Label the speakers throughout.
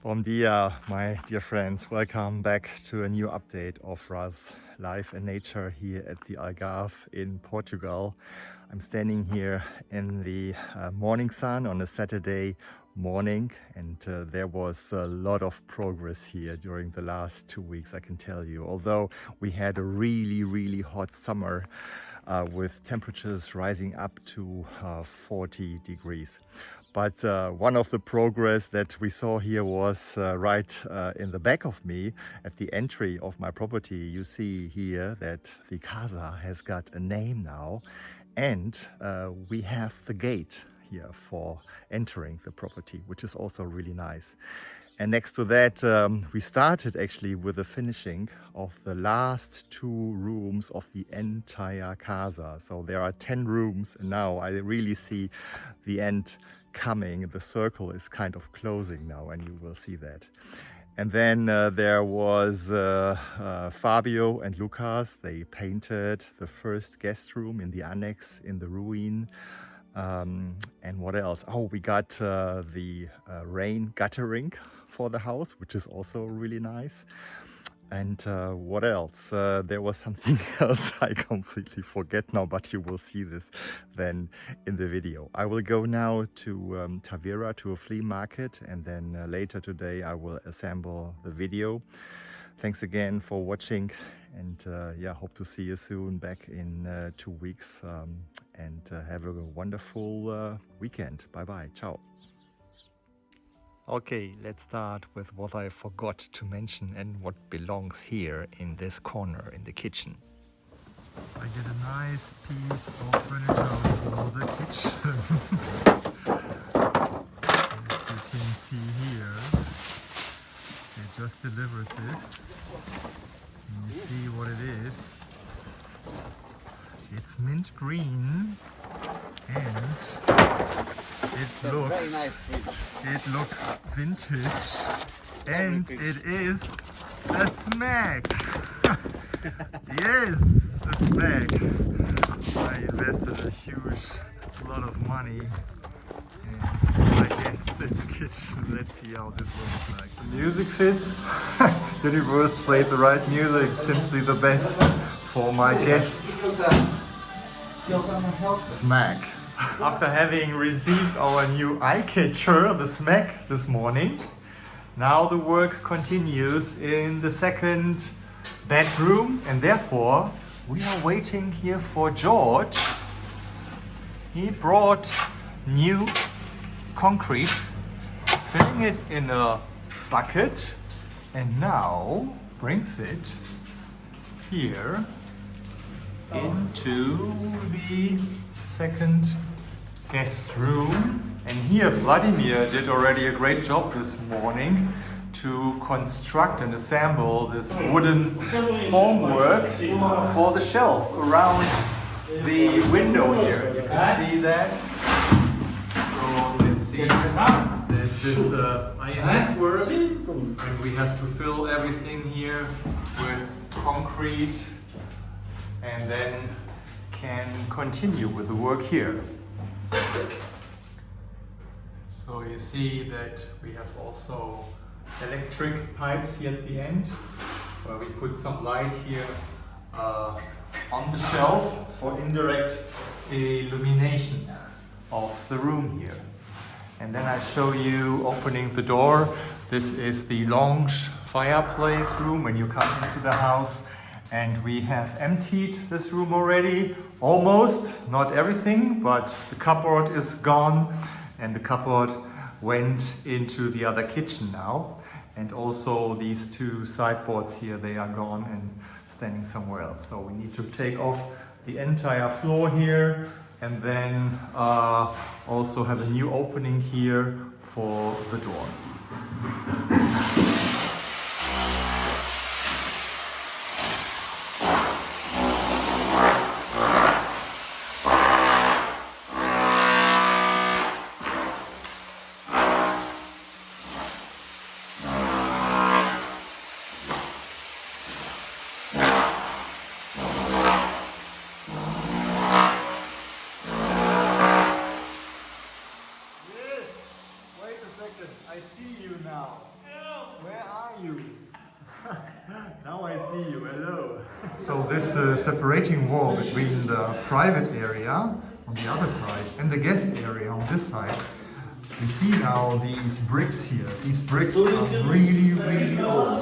Speaker 1: Bom Dia, my dear friends. Welcome back to a new update of Ralph's life and nature here at the Algarve in Portugal. I'm standing here in the morning sun on a Saturday morning, and there was a lot of progress here during the last 2 weeks, I can tell you. Although we had a really hot summer with temperatures rising up to 40 degrees. But one of the progress that we saw here was right in the back of me at the entry of my property. You see here that the casa has got a name now, and we have the gate here for entering the property, which is also really nice. And next to that, we started actually with the finishing of the last 2 rooms of the entire casa. So there are 10 rooms, and now I really see the end coming. The circle is kind of closing now, and you will see that. And then there was Fabio and Lucas. They painted the first guest room in the annex in the ruin. And what else? Oh, we got the rain guttering for the house, which is also really nice. And what else? There was something else I completely forget now, but you will see this then in the video. I will go now to Tavira, to a flea market, and then later today I will assemble the video. Thanks again for watching, and yeah, hope to see you soon back in 2 weeks, and have a wonderful weekend. Bye bye. Ciao. Okay, let's start with what I forgot to mention and what belongs here in this corner in the kitchen. I get a nice piece of furniture for the kitchen. As you can see here, they just delivered this. And you see what it is. It's mint green, and it looks vintage, and it is a smack. Yes, a smack. I invested a lot of money in my guests in the kitchen. Let's see how this will look like. The music fits. Universe played the right music, simply the best for my guests. Smack. After having received our new eyecatcher, the smack, this morning, now the work continues in the second bedroom, and therefore we are waiting here for George. He brought new concrete, filling it in a bucket, and now brings it here into the second guest room. And here Vladimir did already a great job this morning to construct and assemble this wooden formwork for the shelf around the window here. You can see that. So let's see, there's this iron work, and we have to fill everything here with concrete, and then can continue with the work here. So you see that we have also electric pipes here at the end, where we put some light here on the shelf for indirect illumination of the room here. And then I show you opening the door. This is the lounge fireplace room when you come into the house. And we have emptied this room already, almost, not everything, but the cupboard is gone, and the cupboard went into the other kitchen now. And also these 2 sideboards here, they are gone and standing somewhere else. So we need to take off the entire floor here, and then also have a new opening here for the door. I see you now. separating wall between the private area on the other side and the guest area on this side, you see now these bricks here. These bricks are really, really old.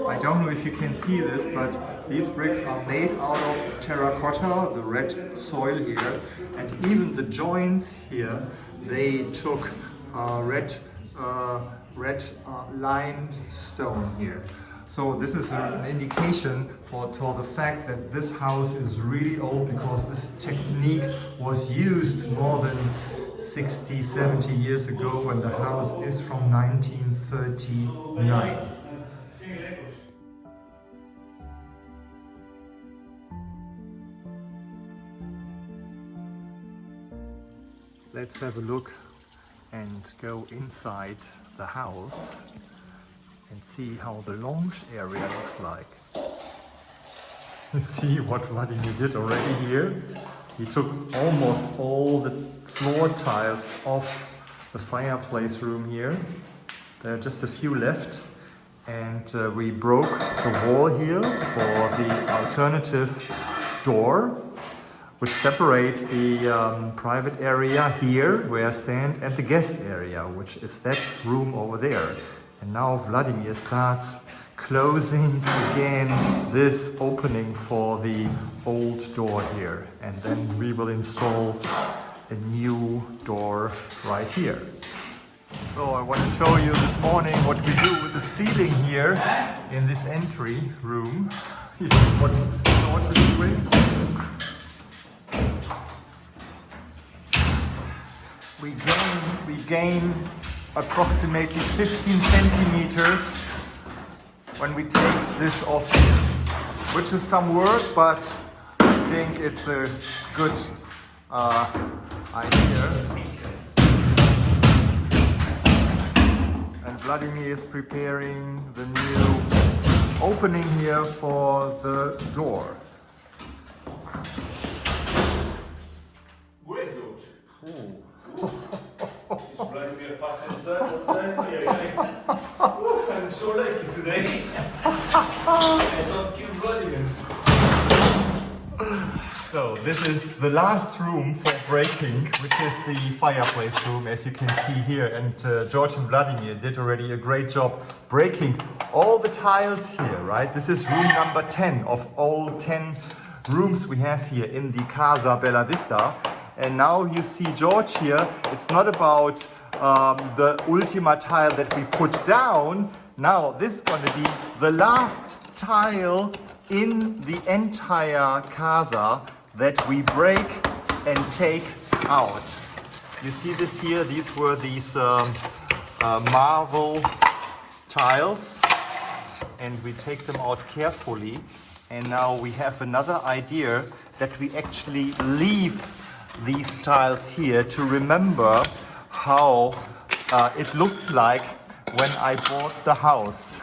Speaker 1: I don't know if you can see this, but these bricks are made out of terracotta, the red soil here, and even the joints here, they took red limestone here. So this is an indication for the fact that this house is really old, because this technique was used more than 60, 70 years ago, and the house is from 1939. Let's have a look and go inside the house and see how the lounge area looks like. You see what Vladimir did already here? He took almost all the floor tiles off the fireplace room here. There are just a few left, and we broke the wall here for the alternative door, which separates the private area here where I stand and the guest area, which is that room over there. And now Vladimir starts closing again this opening for the old door here, and then we will install a new door right here. So I want to show you this morning what we do with the ceiling here in this entry room. You see what George is doing? We gain approximately 15 centimeters when we take this off here, which is some work, but I think it's a good idea. And Vladimir is preparing the new opening here for the door.
Speaker 2: I'm so lucky today. I don't kill Vladimir.
Speaker 1: So this is the last room for breaking, which is the fireplace room, as you can see here. And Jorge and Vladimir did already a great job breaking all the tiles here, right? This is room number 10 of all 10 rooms we have here in the Casa Bela Vista. And now you see George here. It's not about the ultima tile that we put down. Now this is going to be the last tile in the entire casa that we break and take out. You see this here? These were these marble tiles, and we take them out carefully. And now we have another idea that we actually leave these tiles here to remember how it looked like when I bought the house.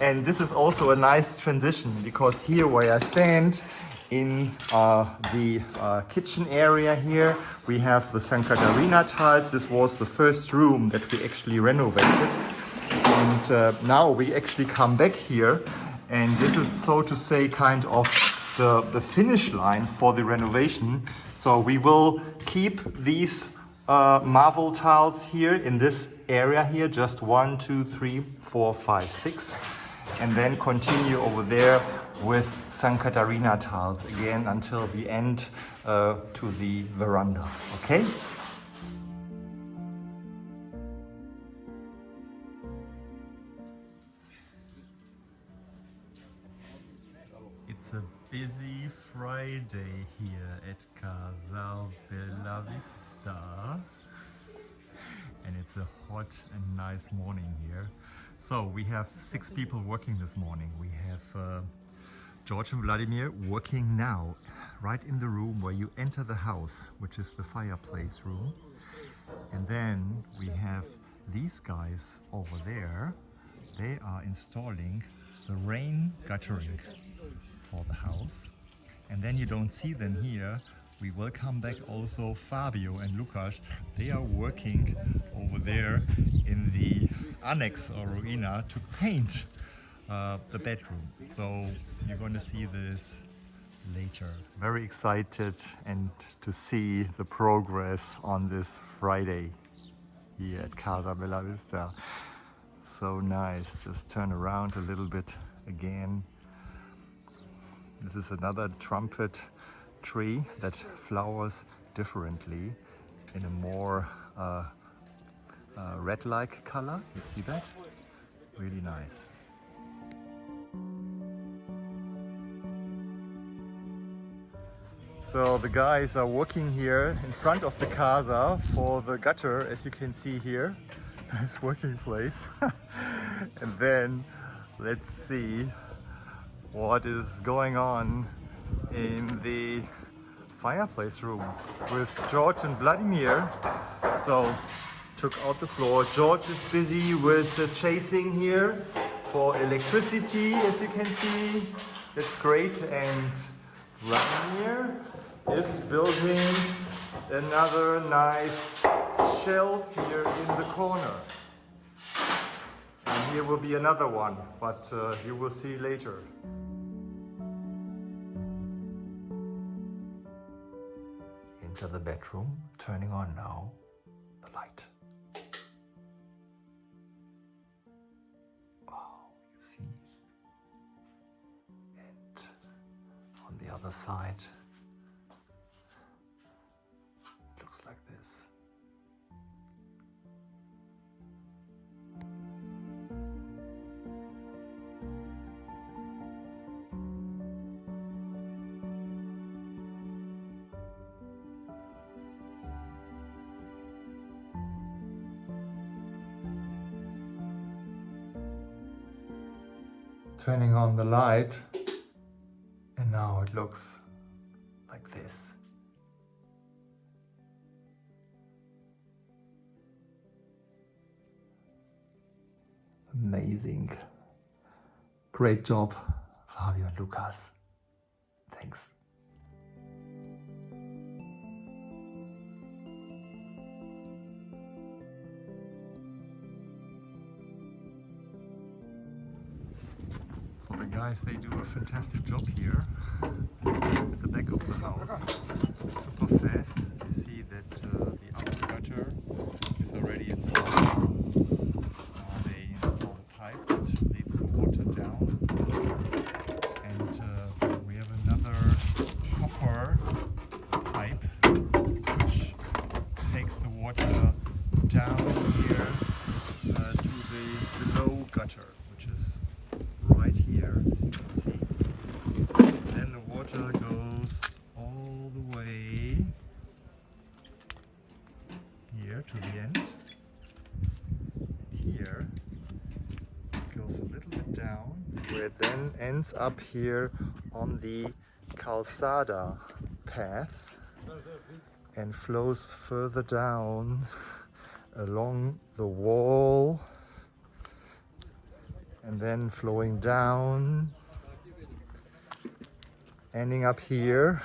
Speaker 1: And this is also a nice transition, because here where I stand in the kitchen area here, we have the San Catarina tiles. This was the first room that we actually renovated. And now we actually come back here, and this is, so to say, kind of the finish line for the renovation. So we will keep these marble tiles here in this area here, just 1, 2, 3, 4, 5, 6, and then continue over there with San Catarina tiles again until the end to the veranda. Okay? It's a busy Friday here at Casa Bela Vista, and it's a hot and nice morning here. So we have 6 people working this morning. We have Jorge and Vladimir working now right in the room where you enter the house, which is the fireplace room. And then we have these guys over there. They are installing the rain guttering for the house. And then you don't see them here. We will come back also Fabio and Lucas. They are working over there in the Annex or ruina to paint the bedroom. So you're going to see this later. Very excited and to see the progress on this Friday here at Casa Bela Vista. So nice. Just turn around a little bit again. This is another trumpet tree that flowers differently in a more red-like color. You see that? Really nice. So the guys are working here in front of the casa for the gutter, as you can see here. Nice working place. And then let's see what is going on in the fireplace room with Jorge and Vladimir. So took out the floor. Jorge is busy with chasing here for electricity, as you can see. It's great. And Vladimir is building another nice shelf here in the corner. And here will be another one, but you will see later. Into the bedroom, turning on now the light. Wow, you see. And on the other side, it looks like this. Turning on the light, and now it looks like this. Amazing. Great job, Fabio and Lucas. Thanks. So the guys, they do a fantastic job here at the back of the house. Super fast. You see that the outer gutter is already installed. Now they install the pipe that leads the water down. And we have another copper pipe which takes the water down here to the below gutter, which is right here, as you can see. Then the water goes all the way here to the end. And here it goes a little bit down, where it then ends up here on the calzada path and flows further down along the wall, and then flowing down, ending up here,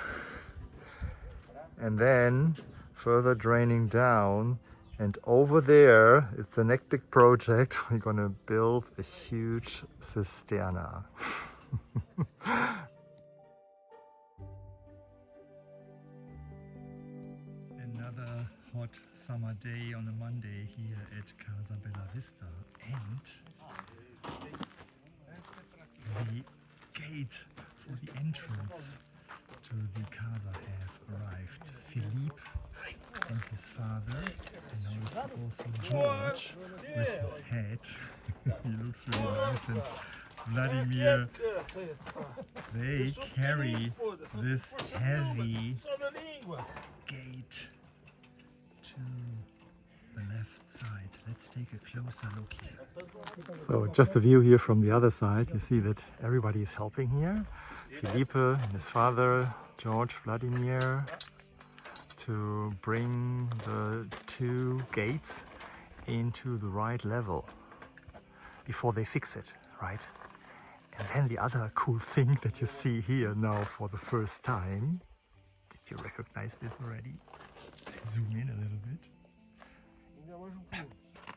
Speaker 1: and then further draining down. And over there, it's the next big project. We're gonna build a huge cisterna. Another hot summer day on a Monday here at Casa Bela Vista, and the gate for the entrance to the casa have arrived. Felipe and his father, and now is also Jorge with his head. He looks really nice. And Vladimir, they carry this heavy gate to the left side. Let's take a closer look here. So just a view here from the other side. You see that everybody is helping here. Felipe and his father, Jorge, Vladimir, to bring the two gates into the right level before they fix it, right? And then the other cool thing that you see here now for the first time. Did you recognize this already? I zoom in a little bit.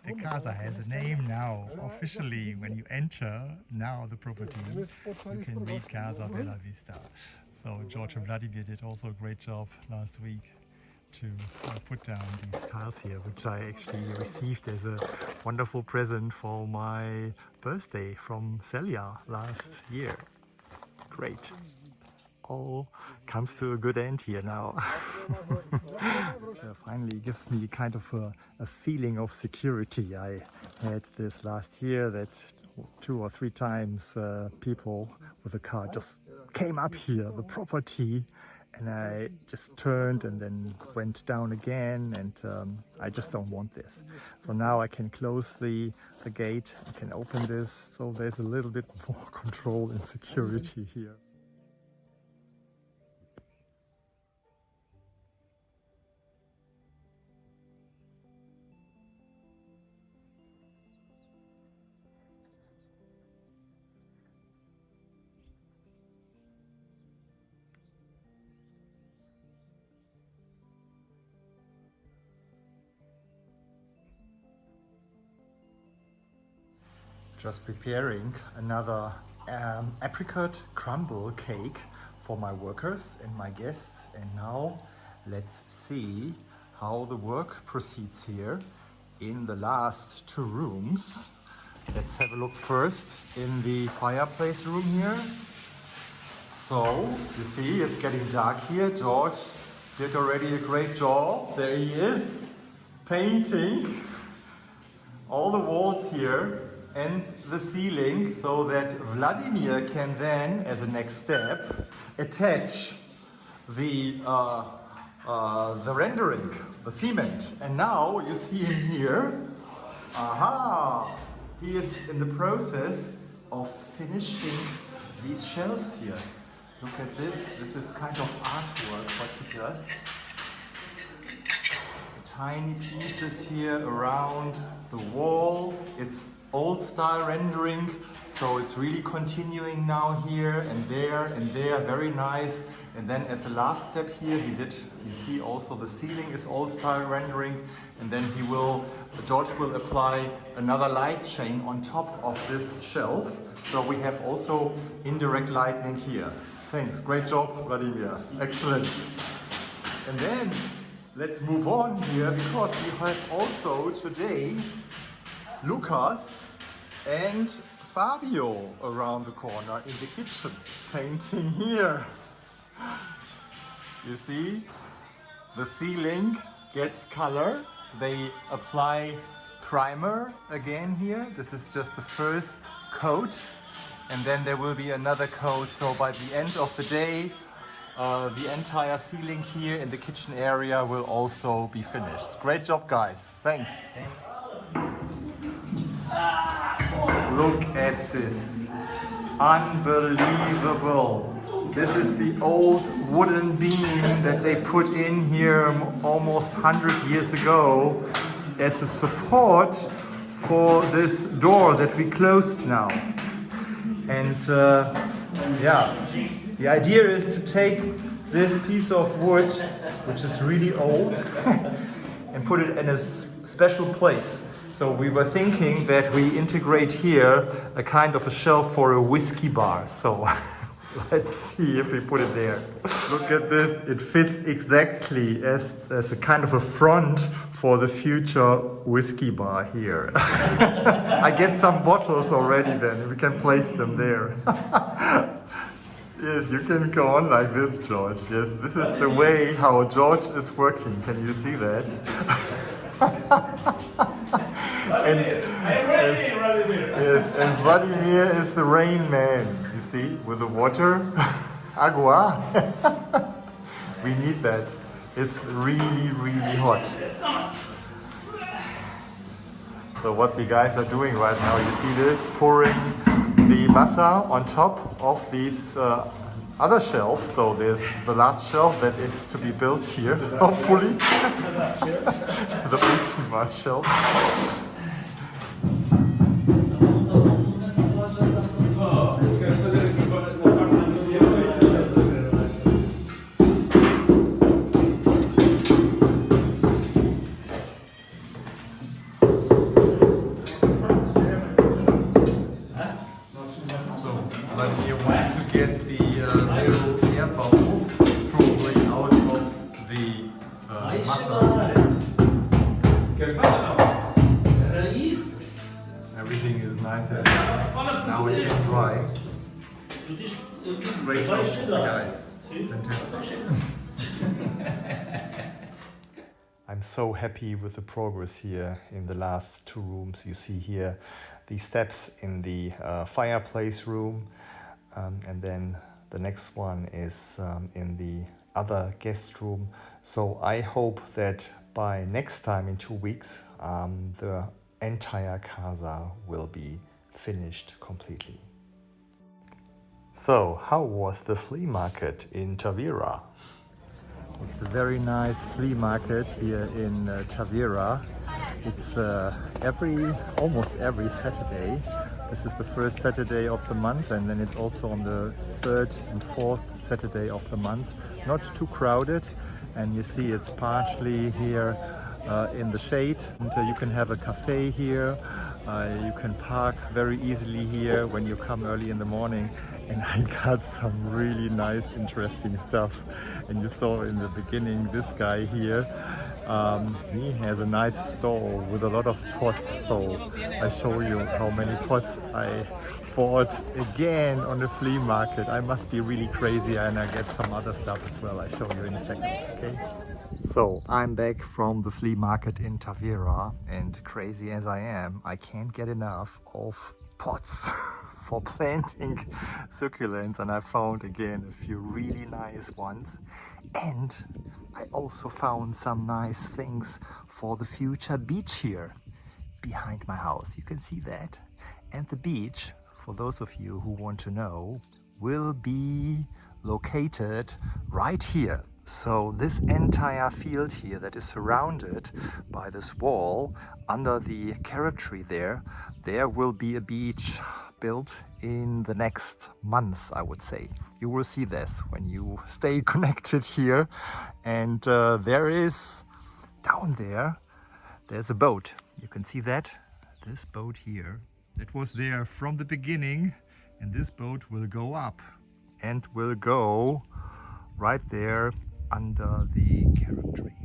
Speaker 1: The casa has a name now, officially. When you enter now the property, you can read Casa Bela Vista. So Jorge and Vladimir did also a great job last week to put down these tiles here, which I actually received as a wonderful present for my birthday from Celia last year. Great. All comes to a good end here now. Finally gives me kind of a feeling of security. I had this last year that 2 or 3 times people with a car just came up here, the property, and I just turned and then went down again, and I just don't want this. So now I can close the gate, I can open this, so there's a little bit more control and security here. Just preparing another apricot crumble cake for my workers and my guests, and now let's see how the work proceeds here in the last 2 rooms. Let's have a look first in the fireplace room here. So you see it's getting dark here. George did already a great job. There he is, painting all the walls here and the ceiling, so that Vladimir can then, as a next step, attach the rendering, the cement. And now you see him here. Aha! He is in the process of finishing these shelves here. Look at this. This is kind of artwork what he does. Tiny pieces here around the wall. It's old style rendering, so it's really continuing now here and there, very nice. And then as a last step here, he did, you see also the ceiling is old style rendering, and then George will apply another light chain on top of this shelf, so we have also indirect lighting here. Thanks, great job Vladimir, excellent. And then let's move on here, because we have also today Lucas and Fabio around the corner in the kitchen, painting here. You see, the ceiling gets color. They apply primer again here. This is just the first coat, and then there will be another coat. So by the end of the day, the entire ceiling here in the kitchen area will also be finished. Great job, guys. Thanks. Look at this. Unbelievable. This is the old wooden beam that they put in here almost 100 years ago as a support for this door that we closed now. And yeah, the idea is to take this piece of wood, which is really old, and put it in a special place. So we were thinking that we integrate here a kind of a shelf for a whiskey bar. So let's see if we put it there. Look at this, it fits exactly as a kind of a front for the future whiskey bar here. I get some bottles already then, we can place them there. Yes, you can go on like this, George. Yes, this is the way how George is working. Can you see that? And Vladimir is the rain man, you see, with the water. Agua. We need that. It's really, really hot. So what the guys are doing right now, you see this, pouring the masa on top of these other shelf. So there's the last shelf that is to be built here, hopefully. The ultimate shelf. So Vladimir wants to get the little air bubble
Speaker 2: Aí
Speaker 1: muscle.
Speaker 2: Quer mais ou não? Peraí.
Speaker 1: Everything is nice and now it can dry. Great job, guys. Fantastic. I'm so happy with the progress here in the last 2 rooms. You see here the steps in the fireplace room, and then the next one is in the other guest room. So I hope that by next time in 2 weeks the entire casa will be finished completely. So how was the flea market in Tavira? It's a very nice flea market here in Tavira. It's almost every Saturday. This is the first Saturday of the month, and then it's also on the 3rd and 4th Saturday of the month. Not too crowded, and you see it's partially here in the shade. And you can have a cafe here. You can park very easily here when you come early in the morning. And I got some really nice, interesting stuff. And you saw in the beginning this guy here. He has a nice stall with a lot of pots. So I show you how many pots I bought again on the flea market. I must be really crazy, and I get some other stuff as well. I'll show you in a second, okay? So I'm back from the flea market in Tavira, and crazy as I am, I can't get enough of pots for planting succulents, and I found again a few really nice ones. And I also found some nice things for the future beach here behind my house. You can see that. And the beach, for those of you who want to know, will be located right here. So this entire field here that is surrounded by this wall under the carrot tree there will be a beach built in the next months, I would say. You will see this when you stay connected here. And there is, down there's a boat. You can see that, this boat here, that was there from the beginning, and this boat will go up and will go right there under the carrot tree.